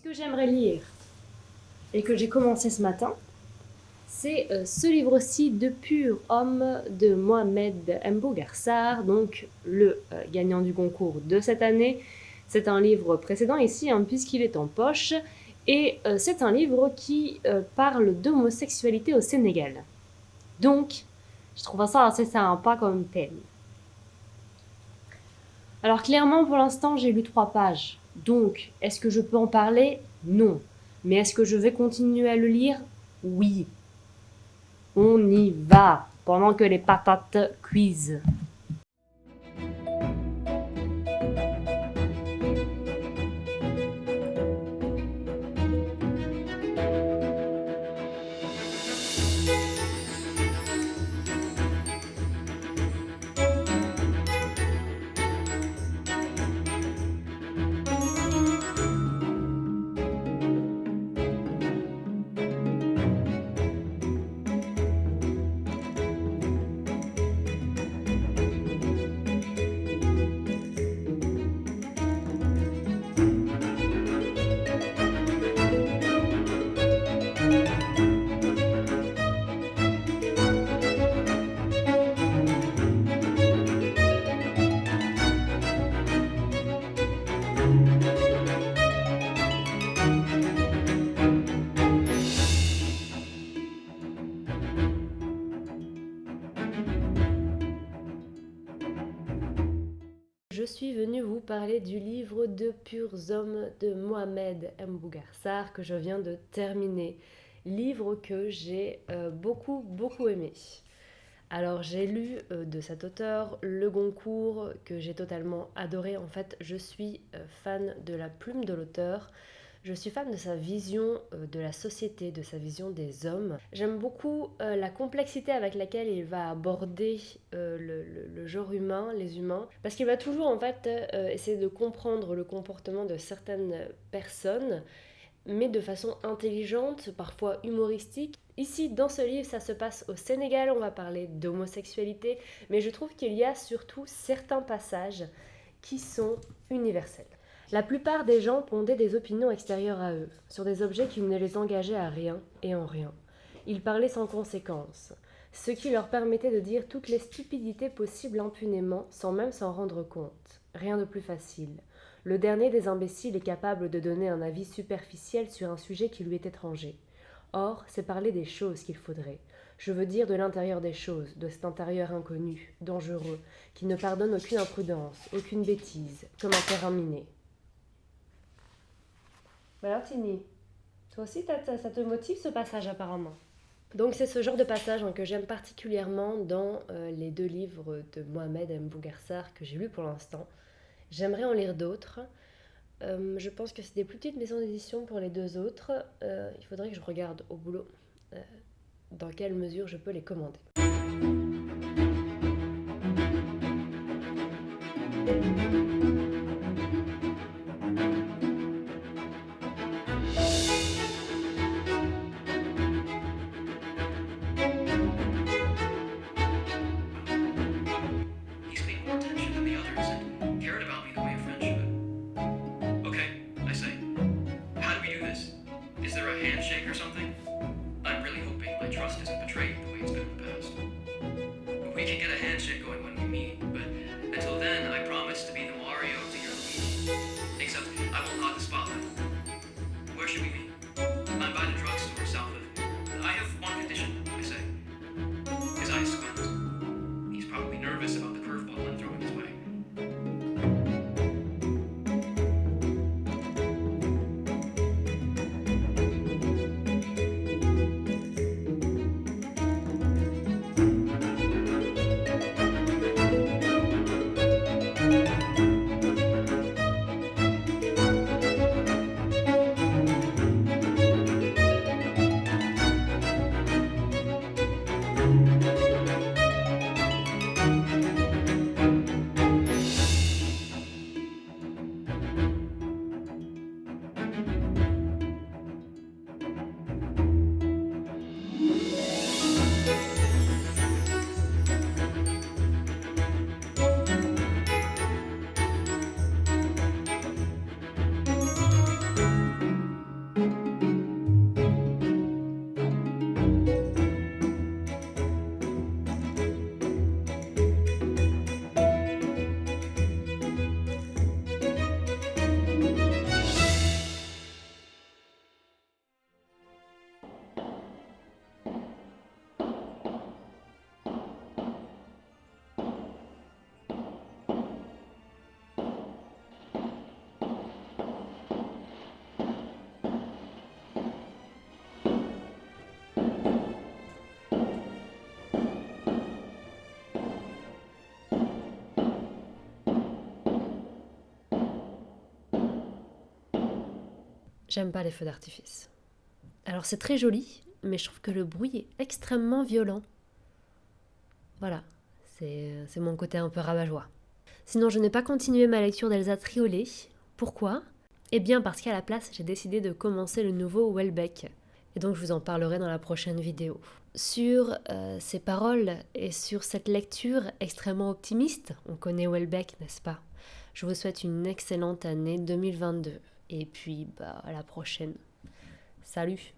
que j'aimerais lire et que j'ai commencé ce matin, c'est ce livre-ci de Pur Homme de Mohamed Mbougarsar, donc le gagnant du concours de cette année. C'est un livre précédent ici, puisqu'il est en poche, et c'est un livre qui parle d'homosexualité au Sénégal. Donc, je trouve ça assez sympa comme thème. Alors clairement, pour l'instant, j'ai lu 3 pages. Donc, est-ce que je peux en parler? Non. Mais est-ce que je vais continuer à le lire? Oui. On y va, pendant que les patates cuisent. Je suis venue vous parler du livre de Purs Hommes de Mohamed Mbougarsar que je viens de terminer. Livre que j'ai beaucoup aimé. Alors j'ai lu de cet auteur Le Goncourt que j'ai totalement adoré. En fait, je suis fan de la plume de l'auteur. Je suis fan de sa vision de la société, de sa vision des hommes. J'aime beaucoup la complexité avec laquelle il va aborder le genre humain, les humains, parce qu'il va toujours en fait essayer de comprendre le comportement de certaines personnes, mais de façon intelligente, parfois humoristique. Ici, dans ce livre, ça se passe au Sénégal, on va parler d'homosexualité, mais je trouve qu'il y a surtout certains passages qui sont universels. La plupart des gens pondaient des opinions extérieures à eux, sur des objets qui ne les engageaient à rien et en rien. Ils parlaient sans conséquence, ce qui leur permettait de dire toutes les stupidités possibles impunément, sans même s'en rendre compte. Rien de plus facile. Le dernier des imbéciles est capable de donner un avis superficiel sur un sujet qui lui est étranger. Or, c'est parler des choses qu'il faudrait. Je veux dire de l'intérieur des choses, de cet intérieur inconnu, dangereux, qui ne pardonne aucune imprudence, aucune bêtise, comme un terrain miné. Alors Tini, toi aussi ça te motive ce passage apparemment. Donc c'est ce genre de passage que j'aime particulièrement dans les 2 livres de Mohamed Mbougarsar que j'ai lus pour l'instant. J'aimerais en lire d'autres. Je pense que c'est des plus petites maisons d'édition pour les 2 autres. Il faudrait que je regarde au boulot dans quelle mesure je peux les commander. He's paid more attention than the others and cared about me the way a friend should. Okay, I say. How do we do this? Is there a handshake or something? I'm really hoping my trust isn't betrayed the way it's been in the past. We can get a handshake going when we meet, but until then, I promise to be the Mario to your Luigi. Except I won't hog the spotlight. Where should we meet? I'm by the drugstore south of. I have one condition, I say. His eyes squint. He's probably nervous about the curveball I'm throwing his way. J'aime pas les feux d'artifice. Alors c'est très joli, mais je trouve que le bruit est extrêmement violent. Voilà, c'est mon côté un peu rabat-joie. Sinon, je n'ai pas continué ma lecture d'Elsa Triolet. Pourquoi ? Eh bien parce qu'à la place, j'ai décidé de commencer le nouveau Houellebecq. Et donc je vous en parlerai dans la prochaine vidéo. Sur ces paroles et sur cette lecture extrêmement optimiste, on connaît Houellebecq, n'est-ce pas ? Je vous souhaite une excellente année 2022. Et puis, à la prochaine. Salut!